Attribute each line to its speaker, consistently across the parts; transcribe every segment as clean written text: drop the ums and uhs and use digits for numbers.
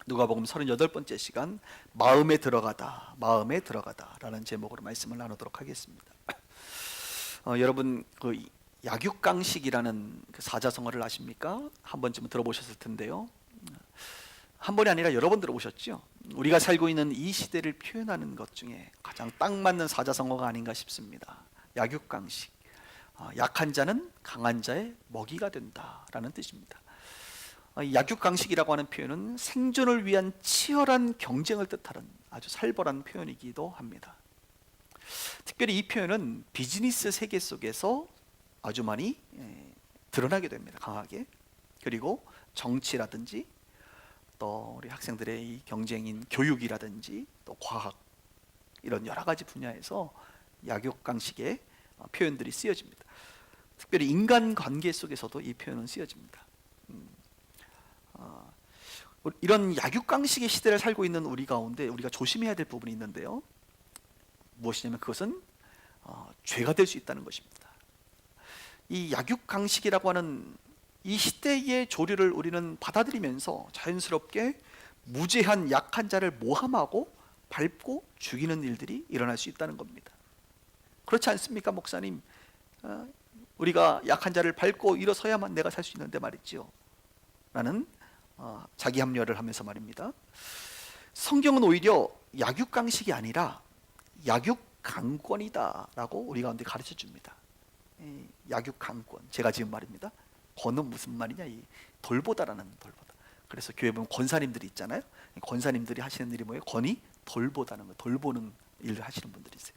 Speaker 1: 누가복음 38번째 시간, 마음에 들어가다, 마음에 들어가다 라는 제목으로 말씀을 나누도록 하겠습니다. 여러분 그 약육강식이라는 그 사자성어를 아십니까? 한 번쯤은 들어보셨을 텐데요. 한 번이 아니라 여러 번 들어보셨죠? 우리가 살고 있는 이 시대를 표현하는 것 중에 가장 딱 맞는 사자성어가 아닌가 싶습니다. 약육강식. 약한 자는 강한 자의 먹이가 된다라는 뜻입니다. 약육강식이라고 하는 표현은 생존을 위한 치열한 경쟁을 뜻하는 아주 살벌한 표현이기도 합니다. 특별히 이 표현은 비즈니스 세계 속에서 아주 많이 드러나게 됩니다. 강하게. 그리고 정치라든지 또 우리 학생들의 이 경쟁인 교육이라든지 또 과학, 이런 여러 가지 분야에서 약육강식의 표현들이 쓰여집니다. 특별히 인간관계 속에서도 이 표현은 쓰여집니다. 이런 약육강식의 시대를 살고 있는 우리 가운데 우리가 조심해야 될 부분이 있는데요. 무엇이냐면 그것은 죄가 될 수 있다는 것입니다. 이 약육강식이라고 하는 이 시대의 조류를 우리는 받아들이면서 자연스럽게 무죄한 약한 자를 모함하고 밟고 죽이는 일들이 일어날 수 있다는 겁니다. 그렇지 않습니까, 목사님? 우리가 약한 자를 밟고 일어서야만 내가 살 수 있는데 말이죠 라는 자기 합리화를 하면서 말입니다. 성경은 오히려 약육강식이 아니라 약육강권이다 라고 우리 가운데 가르쳐 줍니다. 약육강권, 제가 지금 말입니다. 권은 무슨 말이냐, 이 돌보다라는, 돌보다. 그래서 교회 보면 권사님들이 있잖아요. 권사님들이 하시는 일이 뭐예요? 권이 돌보다는 거, 돌보는 일을 하시는 분들이 있어요.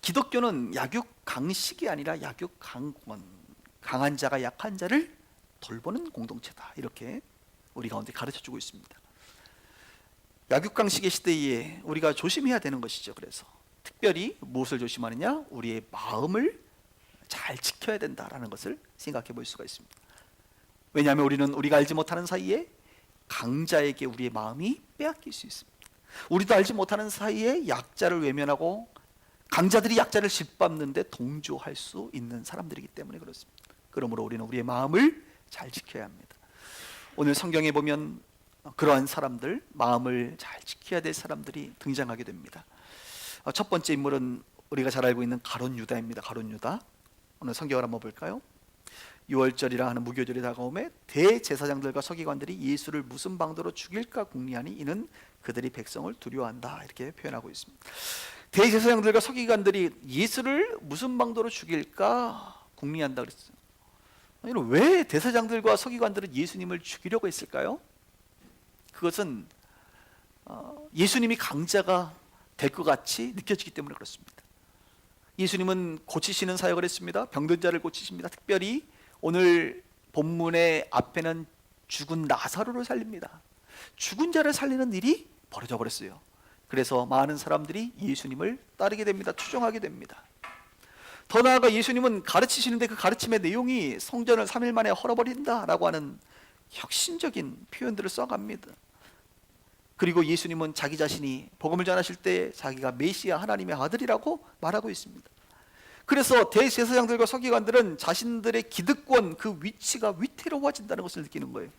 Speaker 1: 기독교는 약육강식이 아니라 약육강권, 강한 자가 약한 자를 돌보는 공동체다, 이렇게 우리 가운데 가르쳐주고 있습니다. 약육강식의 시대에 우리가 조심해야 되는 것이죠. 그래서 특별히 무엇을 조심하느냐? 우리의 마음을 잘 지켜야 된다라는 것을 생각해 볼 수가 있습니다. 왜냐하면 우리는 우리가 알지 못하는 사이에 강자에게 우리의 마음이 빼앗길 수 있습니다. 우리도 알지 못하는 사이에 약자를 외면하고 강자들이 약자를 짓밟는데 동조할 수 있는 사람들이기 때문에 그렇습니다. 그러므로 우리는 우리의 마음을 잘 지켜야 합니다. 오늘 성경에 보면 그러한 사람들, 마음을 잘 지켜야 될 사람들이 등장하게 됩니다. 첫 번째 인물은 우리가 잘 알고 있는 가룟 유다입니다. 가룟 유다. 오늘 성경을 한번 볼까요? 6월절이라 하는 무교절이 다가오매 대제사장들과 서기관들이 예수를 무슨 방도로 죽일까 궁리하니 이는 그들이 백성을 두려워한다, 이렇게 표현하고 있습니다. 대제사장들과 서기관들이 예수를 무슨 방도로 죽일까 궁리한다 그랬어요. 왜 대제사장들과 서기관들은 예수님을 죽이려고 했을까요? 그것은 예수님이 강자가 될 것 같이 느껴지기 때문에 그렇습니다. 예수님은 고치시는 사역을 했습니다. 병든 자를 고치십니다. 특별히 오늘 본문의 앞에는 죽은 나사로를 살립니다. 죽은 자를 살리는 일이 벌어져 버렸어요. 그래서 많은 사람들이 예수님을 따르게 됩니다. 추종하게 됩니다. 더 나아가 예수님은 가르치시는데 그 가르침의 내용이 성전을 3일 만에 헐어버린다라고 하는 혁신적인 표현들을 써갑니다. 그리고 예수님은 자기 자신이 복음을 전하실 때 자기가 메시아, 하나님의 아들이라고 말하고 있습니다. 그래서 대제사장들과 서기관들은 자신들의 기득권, 그 위치가 위태로워진다는 것을 느끼는 거예요.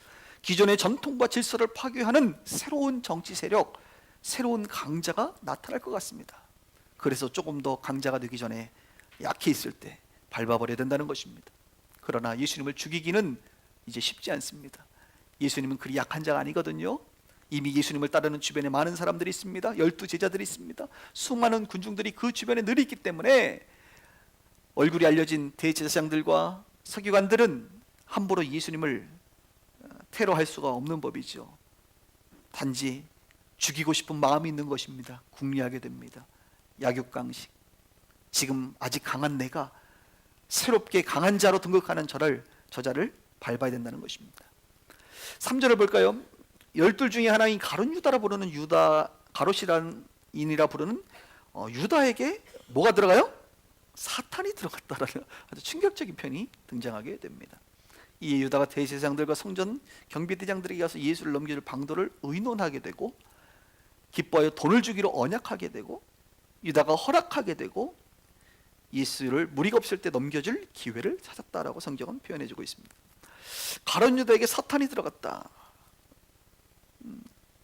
Speaker 1: 기존의 전통과 질서를 파괴하는 새로운 정치 세력, 새로운 강자가 나타날 것 같습니다. 그래서 조금 더 강자가 되기 전에 약해 있을 때 밟아버려야 된다는 것입니다. 그러나 예수님을 죽이기는 이제 쉽지 않습니다. 예수님은 그리 약한 자가 아니거든요. 이미 예수님을 따르는 주변에 많은 사람들이 있습니다. 12 제자들이 있습니다. 수많은 군중들이 그 주변에 늘 있기 때문에 얼굴이 알려진 대제사장들과 서기관들은 함부로 예수님을 테러할 수가 없는 법이죠. 단지 죽이고 싶은 마음이 있는 것입니다. 궁리하게 됩니다. 약육강식. 지금 아직 강한 내가 새롭게 강한 자로 등극하는 저자를 밟아야 된다는 것입니다. 3절을 볼까요? 12 중에 하나인 가룟 유다라 부르는 가롯이라는 인이라 부르는 유다에게 뭐가 들어가요? 사탄이 들어갔다라는 아주 충격적인 표현이 등장하게 됩니다. 이 유다가 대제사장들과 성전 경비대장들에게 가서 예수를 넘겨줄 방도를 의논하게 되고 기뻐하여 돈을 주기로 언약하게 되고 유다가 허락하게 되고 예수를 무리가 없을 때 넘겨줄 기회를 찾았다라고 성경은 표현해주고 있습니다. 가룟 유다에게 사탄이 들어갔다.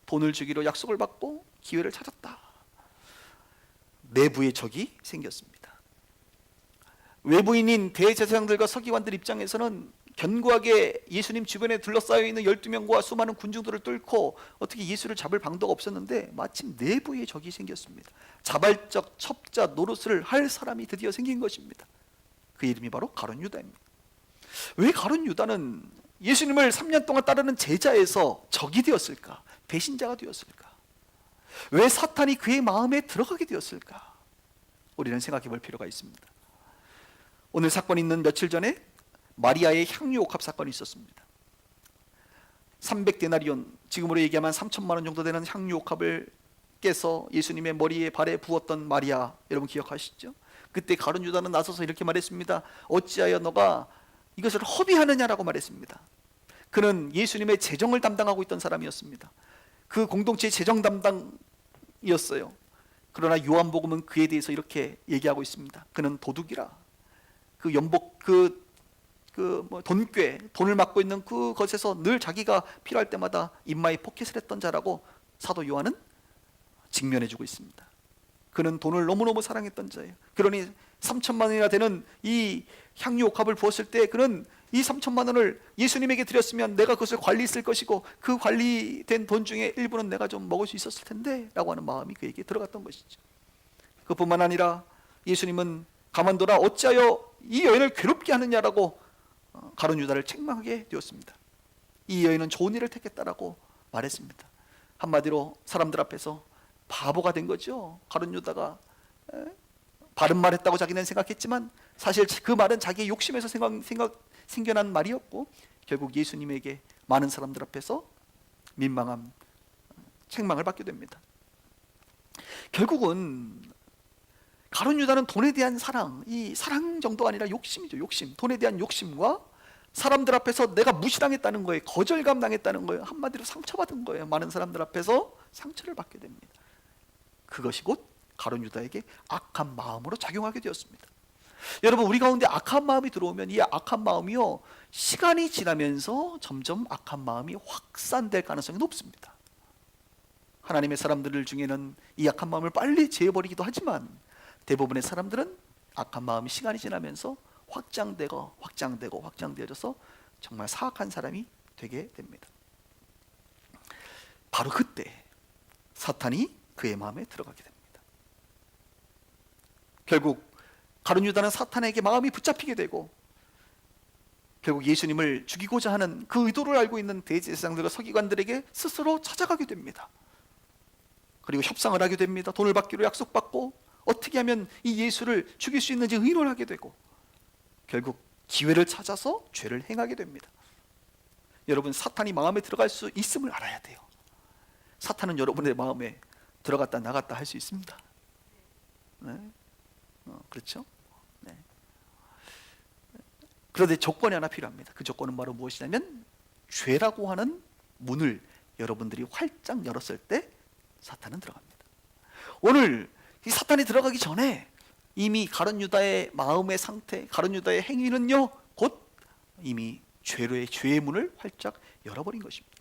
Speaker 1: 돈을 주기로 약속을 받고 기회를 찾았다. 내부의 적이 생겼습니다. 외부인인 대제사장들과 서기관들 입장에서는 견고하게 예수님 주변에 둘러싸여 있는 12명과 수많은 군중들을 뚫고 어떻게 예수를 잡을 방도가 없었는데 마침 내부의 적이 생겼습니다. 자발적 첩자 노릇을 할 사람이 드디어 생긴 것입니다. 그 이름이 바로 가룟 유다입니다. 왜 가룟 유다는 예수님을 3년 동안 따르는 제자에서 적이 되었을까? 배신자가 되었을까? 왜 사탄이 그의 마음에 들어가게 되었을까? 우리는 생각해 볼 필요가 있습니다. 오늘 사건이 있는 며칠 전에 마리아의 향유 옥합 사건이 있었습니다. 300데나리온, 지금으로 얘기하면 3천만 원 정도 되는 향유 옥합을 깨서 예수님의 머리에 발에 부었던 마리아, 여러분 기억하시죠? 그때 가룟 유다는 나서서 이렇게 말했습니다. 어찌하여 너가 이것을 허비하느냐라고 말했습니다. 그는 예수님의 재정을 담당하고 있던 사람이었습니다. 그 공동체의 재정 담당이었어요. 그러나 요한복음은 그에 대해서 이렇게 얘기하고 있습니다. 그는 도둑이라. 그 연복 돈꾀, 돈을 맡고 있는 그것에서 늘 자기가 필요할 때마다 인마에 포켓을 했던 자라고 사도 요한은 직면해주고 있습니다. 그는 돈을 너무너무 사랑했던 자예요. 그러니 3천만 원이나 되는 이 향유 옥합을 부었을 때 그는 이 3천만 원을 예수님에게 드렸으면 내가 그것을 관리했을 것이고 그 관리된 돈 중에 일부는 내가 좀 먹을 수 있었을 텐데 라고 하는 마음이 그에게 들어갔던 것이죠. 그뿐만 아니라 예수님은 가만둬라 어찌하여 이 여인을 괴롭게 하느냐라고 가룟 유다를 책망하게 되었습니다. 이 여인은 좋은 일을 택했다라고 말했습니다. 한마디로 사람들 앞에서 바보가 된 거죠. 가룟 유다가 바른 말 했다고 자기는 생각했지만 사실 그 말은 자기의 욕심에서 생겨난 말이었고 결국 예수님에게 많은 사람들 앞에서 민망한 책망을 받게 됩니다. 결국은 가룟 유다는 돈에 대한 사랑, 이 사랑 정도가 아니라 욕심이죠. 욕심, 돈에 대한 욕심과 사람들 앞에서 내가 무시당했다는 거예요. 거절감 당했다는 거예요. 한마디로 상처받은 거예요. 많은 사람들 앞에서 상처를 받게 됩니다. 그것이 곧 가룟 유다에게 악한 마음으로 작용하게 되었습니다. 여러분, 우리 가운데 악한 마음이 들어오면 이 악한 마음이요, 시간이 지나면서 점점 악한 마음이 확산될 가능성이 높습니다. 하나님의 사람들 중에는 이 악한 마음을 빨리 제어버리기도 하지만 대부분의 사람들은 악한 마음이 시간이 지나면서 확장되어져서 정말 사악한 사람이 되게 됩니다. 바로 그때 사탄이 그의 마음에 들어가게 됩니다. 결국 가룟 유다는 사탄에게 마음이 붙잡히게 되고 결국 예수님을 죽이고자 하는 그 의도를 알고 있는 대제사장들과 서기관들에게 스스로 찾아가게 됩니다. 그리고 협상을 하게 됩니다. 돈을 받기로 약속받고 어떻게 하면 이 예수를 죽일 수 있는지 의논하게 되고 결국 기회를 찾아서 죄를 행하게 됩니다. 여러분, 사탄이 마음에 들어갈 수 있음을 알아야 돼요. 사탄은 여러분의 마음에 들어갔다 나갔다 할 수 있습니다. 네. 그렇죠? 네. 그런데 조건이 하나 필요합니다. 그 조건은 바로 무엇이냐면 죄라고 하는 문을 여러분들이 활짝 열었을 때 사탄은 들어갑니다. 오늘 이 사탄이 들어가기 전에 이미 가룟 유다의 마음의 상태, 가룟 유다의 행위는요, 곧 이미 죄의 문을 활짝 열어버린 것입니다.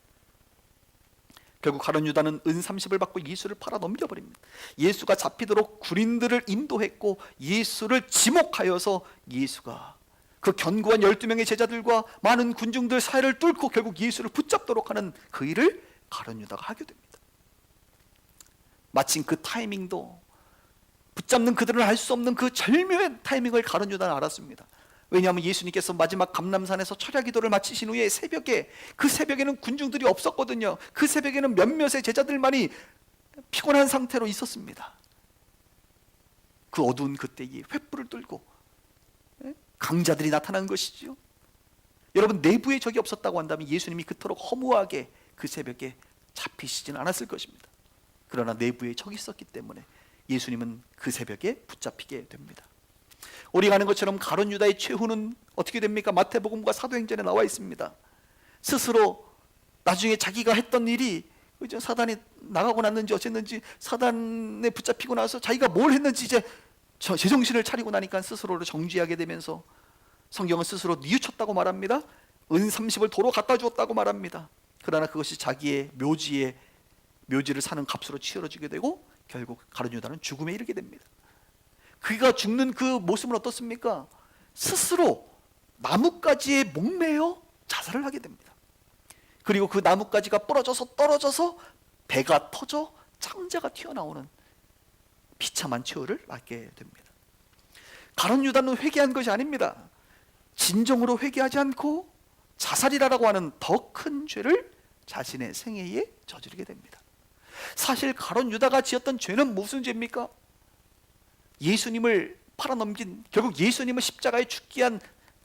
Speaker 1: 결국 가룟 유다는 은 30을 받고 예수를 팔아 넘겨버립니다. 예수가 잡히도록 군인들을 인도했고 예수를 지목하여서 예수가 그 견고한 12명의 제자들과 많은 군중들 사이를 뚫고 결국 예수를 붙잡도록 하는 그 일을 가룟 유다가 하게 됩니다. 마침 그 타이밍도 붙잡는 그들을 알 수 없는 그 절묘한 타이밍을 가룟 유다는 알았습니다. 왜냐하면 예수님께서 마지막 감람산에서 철야 기도를 마치신 후에 새벽에, 그 새벽에는 군중들이 없었거든요. 그 새벽에는 몇몇의 제자들만이 피곤한 상태로 있었습니다. 그 어두운 그때에 횃불을 들고 강자들이 나타난 것이죠. 여러분, 내부에 적이 없었다고 한다면 예수님이 그토록 허무하게 그 새벽에 잡히시지는 않았을 것입니다. 그러나 내부에 적이 있었기 때문에 예수님은 그 새벽에 붙잡히게 됩니다. 우리가 아는 것처럼 가룟 유다의 최후는 어떻게 됩니까? 마태복음과 사도행전에 나와 있습니다. 스스로 나중에 자기가 했던 일이 사단이 나가고 났는지 어쨌는지 사단에 붙잡히고 나서 자기가 뭘 했는지 이제 제정신을 차리고 나니까 스스로를 정죄하게 되면서 성경은 스스로 뉘우쳤다고 말합니다. 은 30을 도로 갖다 주었다고 말합니다. 그러나 그것이 자기의 묘지에 묘지를 사는 값으로 치러지게 되고 결국 가룟 유다는 죽음에 이르게 됩니다. 그가 죽는 그 모습은 어떻습니까? 스스로 나뭇가지에 목매어 자살을 하게 됩니다. 그리고 그 나뭇가지가 부러져서 떨어져서 배가 터져 창자가 튀어나오는 비참한 최후를 맞게 됩니다. 가룟 유다는 회개한 것이 아닙니다. 진정으로 회개하지 않고 자살이라고 하는 더 큰 죄를 자신의 생애에 저지르게 됩니다. 사실 가룟 유다가 지었던 죄는 무슨 죄입니까? 예수님을 팔아넘긴, 결국 예수님을 십자가에 죽게 한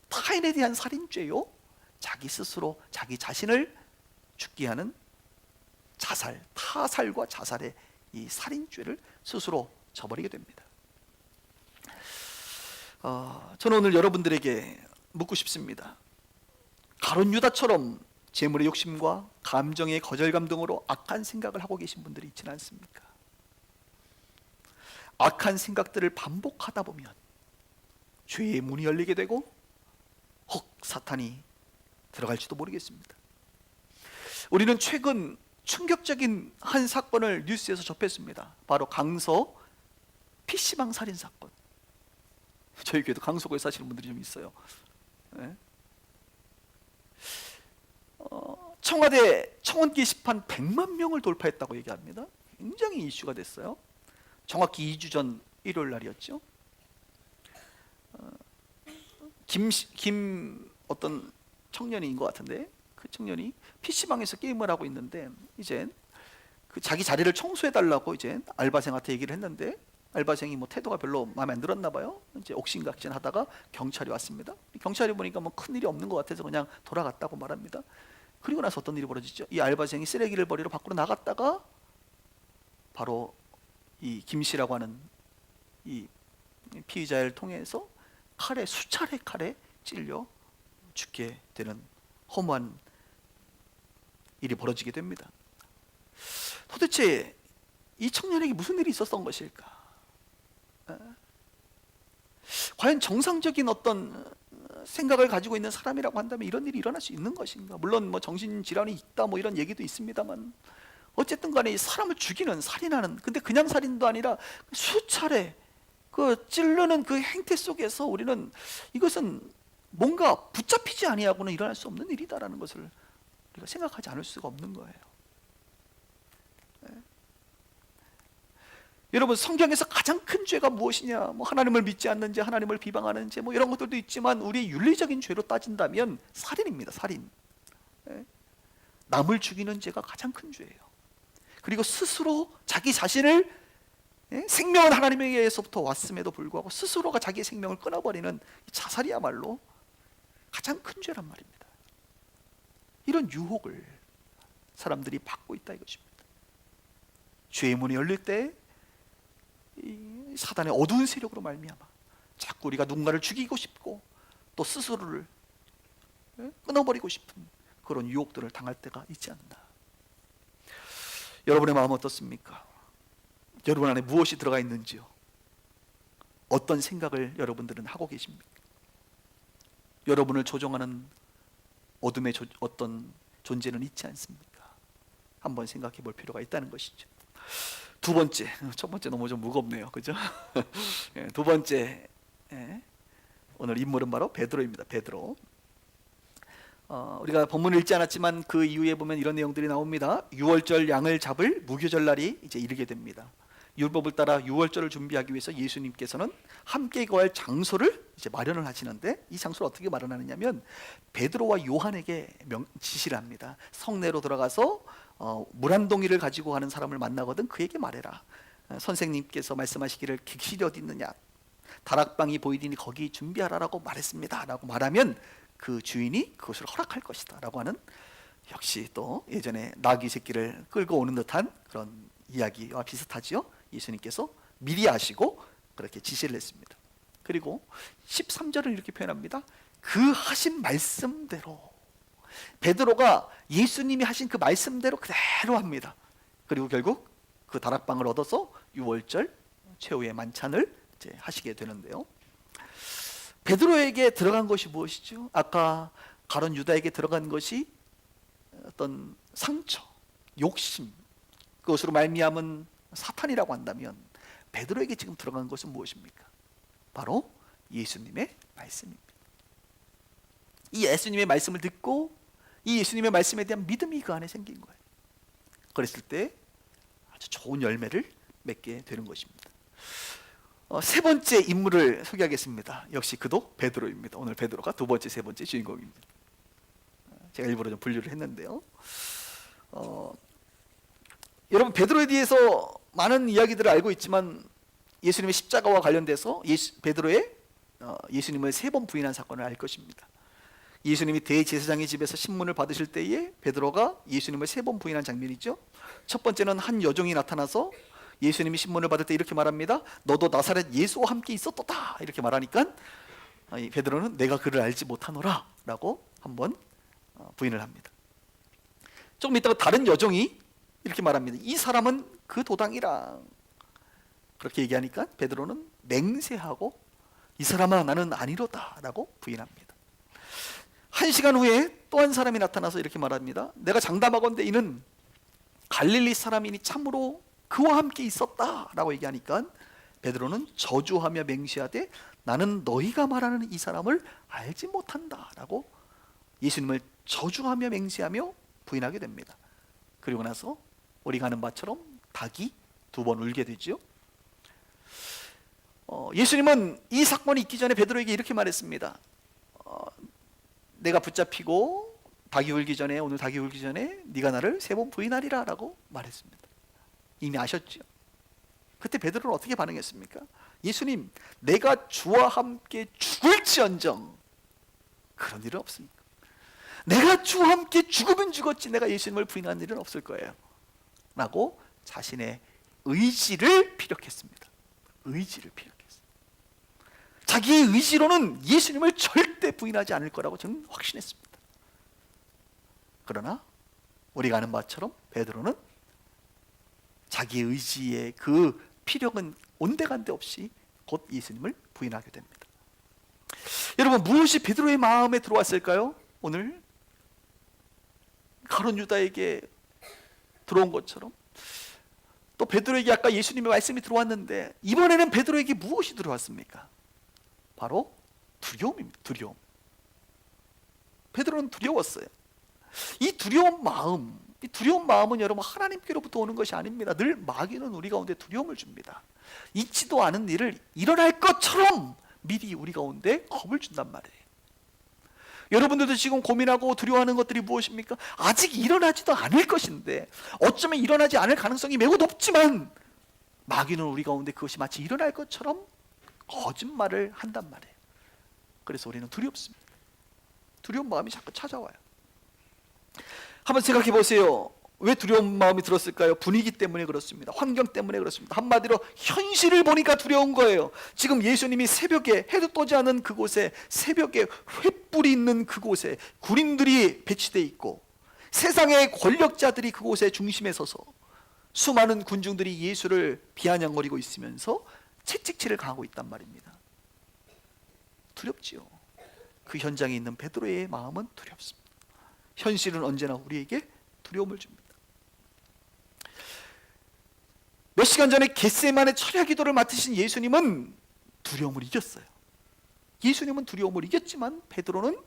Speaker 1: 타인에 대한 살인죄요, 자기 스스로 자기 자신을 죽게 하는 자살, 타살과 자살의 이 살인죄를 스스로 저버리게 됩니다. 저는 오늘 여러분들에게 묻고 싶습니다. 가룟 유다처럼 재물의 욕심과 감정의 거절감 등으로 악한 생각을 하고 계신 분들이 있지는 않습니까? 악한 생각들을 반복하다 보면 죄의 문이 열리게 되고 혹 사탄이 들어갈지도 모르겠습니다. 우리는 최근 충격적인 한 사건을 뉴스에서 접했습니다. 바로 강서 PC방 살인 사건. 저희 교회도 강서구에 사시는 분들이 좀 있어요. 네. 청와대 청원 게시판 100만 명을 돌파했다고 얘기합니다. 굉장히 이슈가 됐어요. 정확히 2주 전 일요일 날이었죠. 어떤 청년인 것 같은데, 그 청년이 PC방에서 게임을 하고 있는데 이제 그 자기 자리를 청소해 달라고 이제 알바생한테 얘기를 했는데, 알바생이 뭐 태도가 별로 마음에 안 들었나 봐요. 이제 옥신각신 하다가 경찰이 왔습니다. 경찰이 보니까 뭐 큰 일이 없는 것 같아서 그냥 돌아갔다고 말합니다. 그리고 나서 어떤 일이 벌어지죠? 이 알바생이 쓰레기를 버리러 밖으로 나갔다가 바로 이 김씨라고 하는 이 피의자를 통해서 수차례 칼에 찔려 죽게 되는 허무한 일이 벌어지게 됩니다. 도대체 이 청년에게 무슨 일이 있었던 것일까? 과연 정상적인 어떤 생각을 가지고 있는 사람이라고 한다면 이런 일이 일어날 수 있는 것인가? 물론 뭐 정신질환이 있다 뭐 이런 얘기도 있습니다만, 어쨌든 간에 사람을 죽이는, 살인하는, 근데 그냥 살인도 아니라 수차례 그 찌르는 그 행태 속에서 우리는 이것은 뭔가 붙잡히지 아니하고는 일어날 수 없는 일이다라는 것을 우리가 생각하지 않을 수가 없는 거예요. 네. 여러분, 성경에서 가장 큰 죄가 무엇이냐? 뭐 하나님을 믿지 않는 죄, 하나님을 비방하는 죄, 뭐 이런 것들도 있지만 우리 윤리적인 죄로 따진다면 살인입니다. 살인. 네. 남을 죽이는 죄가 가장 큰 죄예요. 그리고 스스로 자기 자신을, 생명은 하나님에게서부터 왔음에도 불구하고 스스로가 자기의 생명을 끊어버리는 자살이야말로 가장 큰 죄란 말입니다. 이런 유혹을 사람들이 받고 있다 이것입니다. 죄의 문이 열릴 때 이 사단의 어두운 세력으로 말미암아 자꾸 우리가 누군가를 죽이고 싶고 또 스스로를 끊어버리고 싶은 그런 유혹들을 당할 때가 있지 않나. 여러분의 마음은 어떻습니까? 여러분 안에 무엇이 들어가 있는지요? 어떤 생각을 여러분들은 하고 계십니까? 여러분을 조종하는 어둠의 어떤 존재는 있지 않습니까? 한번 생각해 볼 필요가 있다는 것이죠. 두 번째, 첫 번째 너무 좀 무겁네요, 그죠? 두 번째, 오늘 인물은 바로 베드로입니다. 베드로. 우리가 본문을 읽지 않았지만 그 이후에 보면 이런 내용들이 나옵니다. 유월절 양을 잡을 무교절 날이 이제 이르게 됩니다. 율법을 따라 유월절을 준비하기 위해서 예수님께서는 함께 거할 장소를 이제 마련을 하시는데, 이 장소를 어떻게 마련하느냐면 베드로와 요한에게 지시를 합니다. 성내로 들어가서 물 한 동이를 가지고 가는 사람을 만나거든 그에게 말해라. 선생님께서 말씀하시기를 객실이 어디 있느냐, 다락방이 보이리니 거기 준비하라라고 말했습니다 라고 말하면 그 주인이 그것을 허락할 것이다 라고 하는, 역시 또 예전에 나귀 새끼를 끌고 오는 듯한 그런 이야기와 비슷하지요. 예수님께서 미리 아시고 그렇게 지시를 했습니다. 그리고 13절을 이렇게 표현합니다. 그 하신 말씀대로, 베드로가 예수님이 하신 그 말씀대로 그대로 합니다. 그리고 결국 그 다락방을 얻어서 유월절 최후의 만찬을 이제 하시게 되는데요. 베드로에게 들어간 것이 무엇이죠? 아까 가룟 유다에게 들어간 것이 어떤 상처, 욕심, 그것으로 말미암은 사탄이라고 한다면 베드로에게 지금 들어간 것은 무엇입니까? 바로 예수님의 말씀입니다. 이 예수님의 말씀을 듣고 이 예수님의 말씀에 대한 믿음이 그 안에 생긴 거예요. 그랬을 때 아주 좋은 열매를 맺게 되는 것입니다. 세 번째 인물을 소개하겠습니다. 역시 그도 베드로입니다. 오늘 베드로가 두 번째, 세 번째 주인공입니다. 제가 일부러 좀 분류를 했는데요. 여러분, 베드로에 대해서 많은 이야기들을 알고 있지만 예수님의 십자가와 관련돼서 베드로의 예수님을 3번 부인한 사건을 알 것입니다. 예수님이 대제사장의 집에서 신문을 받으실 때에 베드로가 예수님을 3번 부인한 장면이죠. 첫 번째는 한 여종이 나타나서 예수님이 신문을 받을 때 이렇게 말합니다. 너도 나사렛 예수와 함께 있었도다, 이렇게 말하니까 베드로는 내가 그를 알지 못하노라 라고 한번 부인을 합니다. 조금 있다가 다른 여종이 이렇게 말합니다. 이 사람은 그 도당이라. 그렇게 얘기하니까 베드로는 맹세하고 이 사람아 나는 아니로다 라고 부인합니다. 1시간 후에 또 한 사람이 나타나서 이렇게 말합니다. 내가 장담하건대 이는 갈릴리 사람이니 참으로 그와 함께 있었다 라고 얘기하니까 베드로는 저주하며 맹세하되 나는 너희가 말하는 이 사람을 알지 못한다 라고 예수님을 저주하며 맹세하며 부인하게 됩니다. 그리고 나서 우리가 아는 바처럼 닭이 2번 울게 되죠. 예수님은 이 사건이 있기 전에 베드로에게 이렇게 말했습니다. 내가 붙잡히고 닭이 울기 전에, 오늘 닭이 울기 전에 네가 나를 3번 부인하리라 라고 말했습니다. 이미 아셨죠? 그때 베드로는 어떻게 반응했습니까? 예수님, 내가 주와 함께 죽을지언정 그런 일은 없습니다. 내가 주와 함께 죽으면 죽었지 내가 예수님을 부인한 일은 없을 거예요 라고 자신의 의지를 피력했습니다. 의지를 피력했습니다. 자기의 의지로는 예수님을 절대 부인하지 않을 거라고 저는 확신했습니다. 그러나 우리가 아는 바처럼 베드로는 자기의 의지의 그 피력은 온데간데 없이 곧 예수님을 부인하게 됩니다. 여러분, 무엇이 베드로의 마음에 들어왔을까요? 오늘 가룟 유다에게 들어온 것처럼 또 베드로에게 아까 예수님의 말씀이 들어왔는데 이번에는 베드로에게 무엇이 들어왔습니까? 바로 두려움입니다. 두려움. 베드로는 두려웠어요. 이 두려운 마음은 여러분 하나님께로부터 오는 것이 아닙니다. 늘 마귀는 우리 가운데 두려움을 줍니다. 있지도 않은 일을 일어날 것처럼 미리 우리 가운데 겁을 준단 말이에요. 여러분들도 지금 고민하고 두려워하는 것들이 무엇입니까? 아직 일어나지도 않을 것인데 어쩌면 일어나지 않을 가능성이 매우 높지만 마귀는 우리 가운데 그것이 마치 일어날 것처럼 거짓말을 한단 말이에요. 그래서 우리는 두렵습니다. 두려운 마음이 자꾸 찾아와요. 한번 생각해 보세요. 왜 두려운 마음이 들었을까요? 분위기 때문에 그렇습니다. 환경 때문에 그렇습니다. 한마디로 현실을 보니까 두려운 거예요. 지금 예수님이 새벽에 해도 떠지 않은 그곳에, 새벽에 횃불이 있는 그곳에 군인들이 배치되어 있고 세상의 권력자들이 그곳의 중심에 서서 수많은 군중들이 예수를 비아냥거리고 있으면서 채찍질을 당하고 있단 말입니다. 두렵지요. 그 현장에 있는 베드로의 마음은 두렵습니다. 현실은 언제나 우리에게 두려움을 줍니다. 몇 시간 전에 겟세마네 철야 기도를 맡으신 예수님은 두려움을 이겼어요. 예수님은 두려움을 이겼지만 베드로는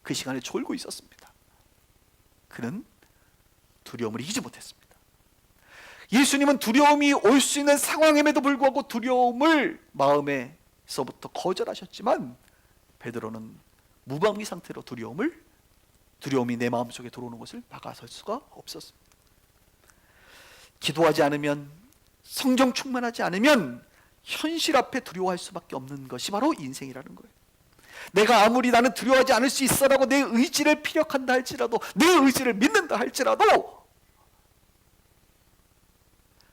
Speaker 1: 그 시간에 졸고 있었습니다. 그는 두려움을 이기지 못했습니다. 예수님은 두려움이 올 수 있는 상황임에도 불구하고 두려움을 마음에서부터 거절하셨지만 베드로는 무방비 상태로 두려움이 내 마음속에 들어오는 것을 막아설 수가 없었습니다. 기도하지 않으면, 성령 충만하지 않으면 현실 앞에 두려워할 수밖에 없는 것이 바로 인생이라는 거예요. 내가 아무리 나는 두려워하지 않을 수 있어라고 내 의지를 피력한다 할지라도, 내 의지를 믿는다 할지라도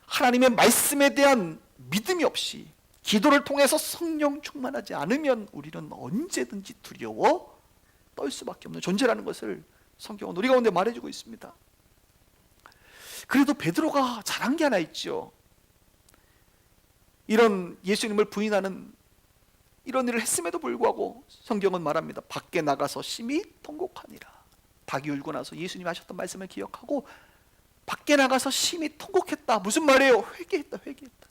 Speaker 1: 하나님의 말씀에 대한 믿음이 없이 기도를 통해서 성령 충만하지 않으면 우리는 언제든지 두려워 떨 수밖에 없는 존재라는 것을 성경은 우리 가운데 말해주고 있습니다. 그래도 베드로가 잘한 게 하나 있죠. 이런 예수님을 부인하는 이런 일을 했음에도 불구하고 성경은 말합니다. 밖에 나가서 심히 통곡하니라. 닭이 울고 나서 예수님이 하셨던 말씀을 기억하고 밖에 나가서 심히 통곡했다. 무슨 말이에요? 회개했다, 회개했다.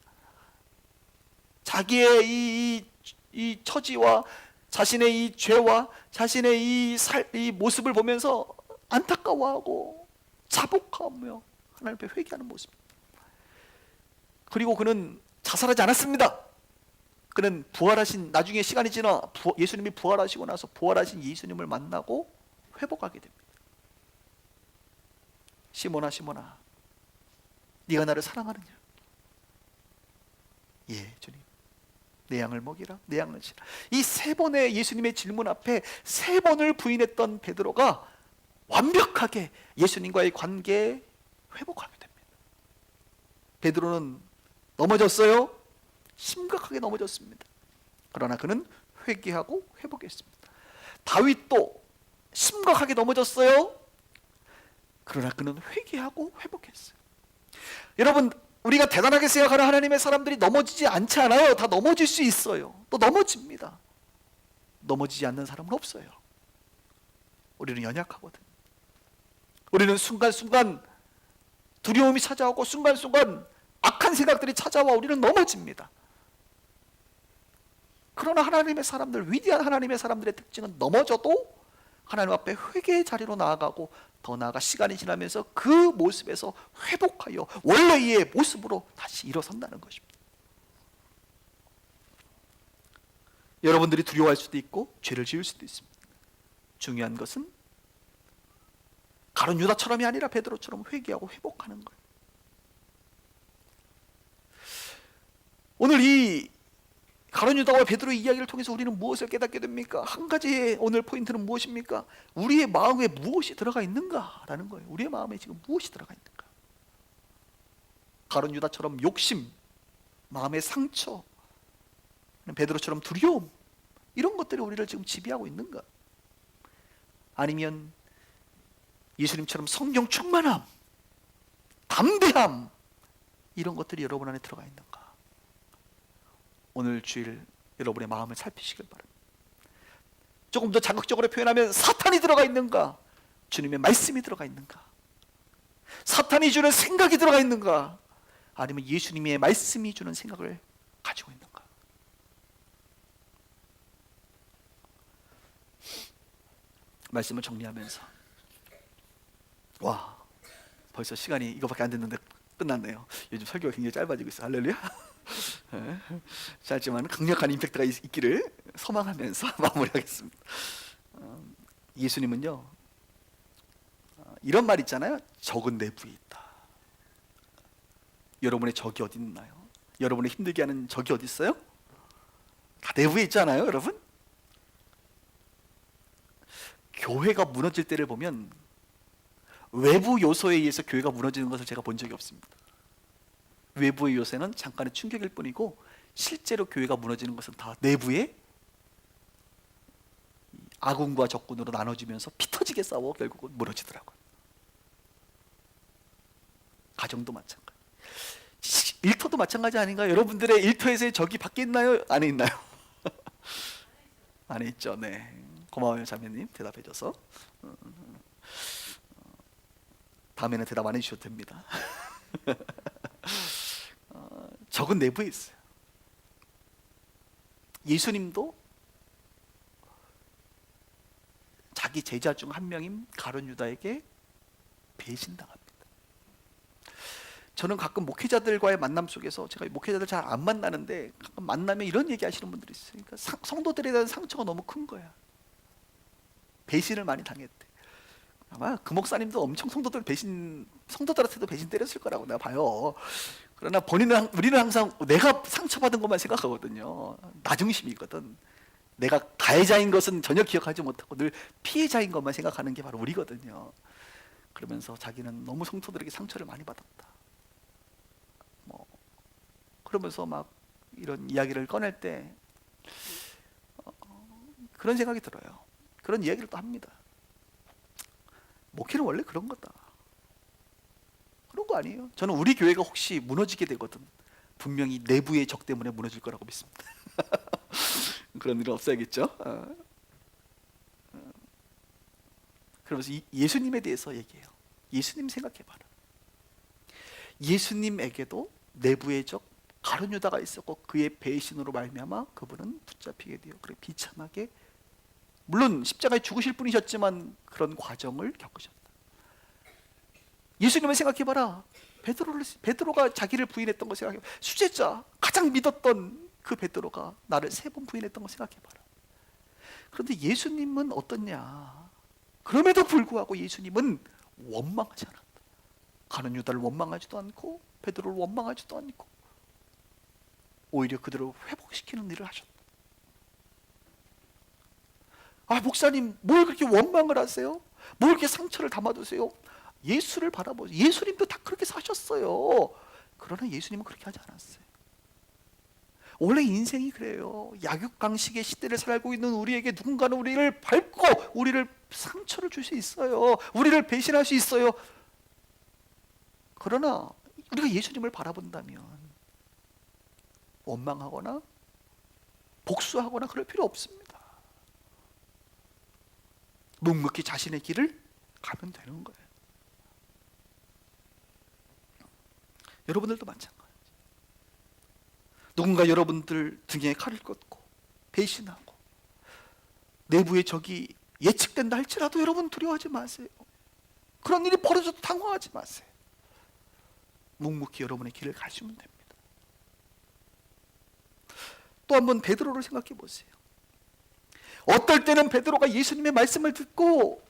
Speaker 1: 자기의 이 처지와 자신의 이 죄와 자신의 이 모습을 보면서 안타까워하고 자복하며 하나님 앞에 회개하는 모습. 그리고 그는 자살하지 않았습니다. 그는 부활하신, 나중에 시간이 지나 예수님이 부활하시고 나서 부활하신 예수님을 만나고 회복하게 됩니다. 시몬아, 시몬아, 네가 나를 사랑하느냐? 예, 주님, 내 양을 먹이라, 내 양을 치라. 이 세 번의 예수님의 질문 앞에 세 번을 부인했던 베드로가 완벽하게 예수님과의 관계에 회복하게 됩니다. 베드로는 넘어졌어요. 심각하게 넘어졌습니다. 그러나 그는 회개하고 회복했습니다. 다윗도 심각하게 넘어졌어요. 그러나 그는 회개하고 회복했어요. 여러분, 우리가 대단하게 생각하는 하나님의 사람들이 넘어지지 않지 않아요. 다 넘어질 수 있어요. 또 넘어집니다. 넘어지지 않는 사람은 없어요. 우리는 연약하거든. 우리는 순간순간 두려움이 찾아오고 순간순간 악한 생각들이 찾아와 우리는 넘어집니다. 그러나 하나님의 사람들, 위대한 하나님의 사람들의 특징은 넘어져도 하나님 앞에 회개의 자리로 나아가고 더 나아가 시간이 지나면서 그 모습에서 회복하여 원래의 모습으로 다시 일어선다는 것입니다. 여러분들이 두려워할 수도 있고 죄를 지을 수도 있습니다. 중요한 것은 가룟 유다처럼이 아니라 베드로처럼 회개하고 회복하는 거예요. 오늘 이 가룟 유다와 베드로의 이야기를 통해서 우리는 무엇을 깨닫게 됩니까? 한 가지의 오늘 포인트는 무엇입니까? 우리의 마음에 무엇이 들어가 있는가라는 거예요. 우리의 마음에 지금 무엇이 들어가 있는가? 가룟 유다처럼 욕심, 마음의 상처, 베드로처럼 두려움, 이런 것들이 우리를 지금 지배하고 있는가? 아니면 예수님처럼 성령 충만함, 담대함, 이런 것들이 여러분 안에 들어가 있는가? 오늘 주일 여러분의 마음을 살피시길 바랍니다. 조금 더 자극적으로 표현하면 사탄이 들어가 있는가? 주님의 말씀이 들어가 있는가? 사탄이 주는 생각이 들어가 있는가? 아니면 예수님의 말씀이 주는 생각을 가지고 있는가? 말씀을 정리하면서, 와, 벌써 시간이 이거밖에 안 됐는데 끝났네요. 요즘 설교가 굉장히 짧아지고 있어요. 할렐루야. 짧지만 강력한 임팩트가 있기를 소망하면서 마무리하겠습니다. 예수님은요, 이런 말 있잖아요. 적은 내부에 있다. 여러분의 적이 어디 있나요? 여러분을 힘들게 하는 적이 어디 있어요? 다 내부에 있잖아요, 여러분. 교회가 무너질 때를 보면 외부 요소에 의해서 교회가 무너지는 것을 제가 본 적이 없습니다. 외부의 요새는 잠깐의 충격일 뿐이고 실제로 교회가 무너지는 것은 다 내부에 아군과 적군으로 나눠지면서 피 터지게 싸워 결국은 무너지더라고요. 가정도 마찬가지, 일터도 마찬가지 아닌가요? 여러분들의 일터에서의 적이 밖에 있나요? 안에 있나요? 안에 있죠. 네, 고마워요 자매님, 대답해줘서. 다음에는 대답 안 해주셔도 됩니다. 적은 내부에 있어요. 예수님도 자기 제자 중 한 명인 가룟 유다에게 배신당합니다. 저는 가끔 목회자들과의 만남 속에서, 제가 목회자들 잘 안 만나는데 가끔 만나면 이런 얘기 하시는 분들이 있어요. 그러니까 성도들에 대한 상처가 너무 큰 거야. 배신을 많이 당했대. 아마 그 목사님도 엄청 성도들한테도 배신 때렸을 거라고 내가 봐요. 그러나 우리는 항상 내가 상처받은 것만 생각하거든요. 나중심이거든. 내가 가해자인 것은 전혀 기억하지 못하고 늘 피해자인 것만 생각하는 게 바로 우리거든요. 그러면서 자기는 너무 성도들에게 상처를 많이 받았다. 그러면서 막 이런 이야기를 꺼낼 때 그런 생각이 들어요. 그런 이야기를 또 합니다. 목회는 원래 그런 거다. 그런 거 아니에요. 저는 우리 교회가 혹시 무너지게 되거든 분명히 내부의 적 때문에 무너질 거라고 믿습니다. 그런 일은 없어야겠죠. 그러면서 예수님에 대해서 얘기해요. 예수님 생각해봐라. 예수님에게도 내부의 적 가룟 유다가 있었고 그의 배신으로 말미암아 그분은 붙잡히게 되어 그렇게 비참하게, 물론 십자가에 죽으실 분이셨지만 그런 과정을 겪으셨다. 예수님을 생각해봐라. 베드로가 자기를 부인했던 거 생각해봐. 수제자 가장 믿었던 그 베드로가 나를 3번 부인했던 거 생각해봐라. 그런데 예수님은 어떻냐? 그럼에도 불구하고 예수님은 원망하지 않았다. 가룟 유다를 원망하지도 않고 베드로를 원망하지도 않고 오히려 그들을 회복시키는 일을 하셨다. 아, 목사님 뭘 그렇게 원망을 하세요? 뭘 그렇게 상처를 담아두세요? 예수를 바라보세요. 예수님도 다 그렇게 사셨어요. 그러나 예수님은 그렇게 하지 않았어요. 원래 인생이 그래요. 약육강식의 시대를 살고 있는 우리에게 누군가는 우리를 밟고 우리를 상처를 줄 수 있어요. 우리를 배신할 수 있어요. 그러나 우리가 예수님을 바라본다면 원망하거나 복수하거나 그럴 필요 없습니다. 묵묵히 자신의 길을 가면 되는 거예요. 여러분들도 마찬가지. 누군가 여러분들 등에 칼을 꽂고 배신하고 내부의 적이 예측된다 할지라도 여러분 두려워하지 마세요. 그런 일이 벌어져도 당황하지 마세요. 묵묵히 여러분의 길을 가시면 됩니다. 또 한번 베드로를 생각해 보세요. 어떨 때는 베드로가 예수님의 말씀을 듣고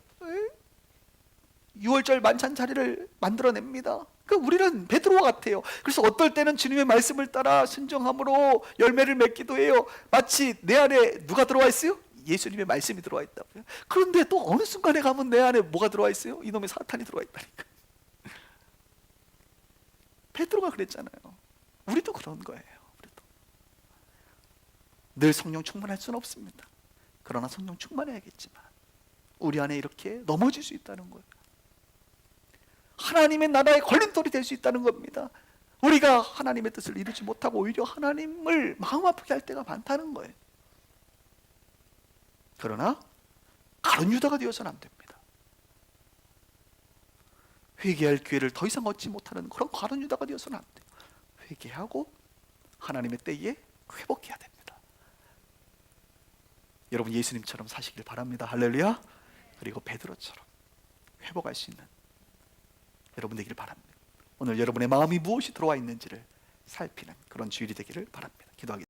Speaker 1: 6월절 만찬 자리를 만들어냅니다. 우리는 베드로와 같아요. 그래서 어떨 때는 주님의 말씀을 따라 순종함으로 열매를 맺기도 해요. 마치 내 안에 누가 들어와 있어요? 예수님의 말씀이 들어와 있다고요. 그런데 또 어느 순간에 가면 내 안에 뭐가 들어와 있어요? 이놈의 사탄이 들어와 있다니까. 베드로가 그랬잖아요. 우리도 그런 거예요. 우리도. 늘 성령 충만할 수는 없습니다. 그러나 성령 충만해야겠지만 우리 안에 이렇게 넘어질 수 있다는 거예요. 하나님의 나라의 걸림돌이 될 수 있다는 겁니다. 우리가 하나님의 뜻을 이루지 못하고 오히려 하나님을 마음 아프게 할 때가 많다는 거예요. 그러나 가룟 유다가 되어서는 안 됩니다. 회개할 기회를 더 이상 얻지 못하는 그런 가룟 유다가 되어서는 안 돼요. 회개하고 하나님의 때에 회복해야 됩니다. 여러분 예수님처럼 사시길 바랍니다. 할렐루야. 그리고 베드로처럼 회복할 수 있는 여러분 되기를 바랍니다. 오늘 여러분의 마음이 무엇이 들어와 있는지를 살피는 그런 주일이 되기를 바랍니다. 기도하겠습니다.